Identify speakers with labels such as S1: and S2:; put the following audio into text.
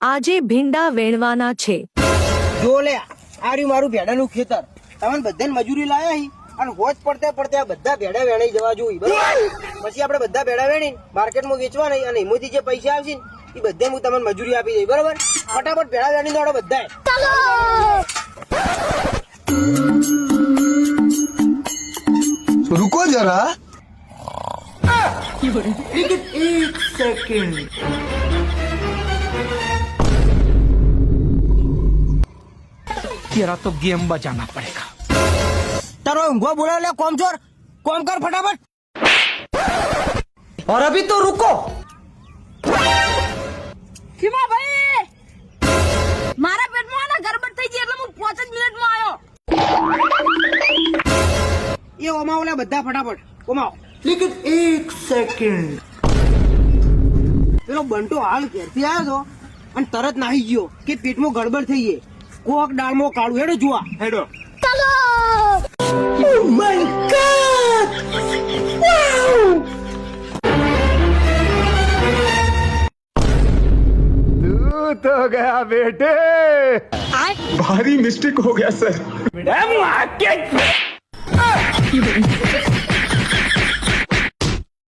S1: આજે ભીંડા વેણવાના છે.
S2: જો લે આ રહ્યું મારું ભેડાનું ખેતર. તમને બધાને મજૂરી લાયા હી અને હોજ પડતે પડતે આ બધા ભેડા વેણાઈ જવા જોઈએ બરાબર. પછી આપણે બધા ભેડા વેણી માર્કેટમાં વેચવા નહીં અને એમાંથી જે પૈસા આવશે ને એ બધે હું તમને મજૂરી આપી દઈ બરાબર. ફટાફટ ભેડા વેણી દોડો બધા.
S3: रुको जरा
S4: एक सेकंड तेरा तो गेम बजाना पड़ेगा.
S2: તારો ઊંઘવા બોલાવ લે કોમ ચોર. કોમ કર ફટાફટ.
S4: और अभी तो रुको.
S5: ખીમા ભાઈ મારા પેટમાં આના ગરબડ થઈ ગઈ એટલે હું 5 મિનિટમાં આવ્યો.
S2: એ ઓમાવ લે બધા ફટાફટ ઓમાવ.
S4: लेकिन एक सेकंड
S2: પેલો બંટો હાલ ઘેરથી આવ્યો હતો અને તરત નાહી ગયો કે પેટમાં ગડબડ થઈ ગઈ. કોક દાળમાં કાળું હેડો જોવા હેડો.
S3: तो गया बेटे भारी मिस्टेक हो गया सर.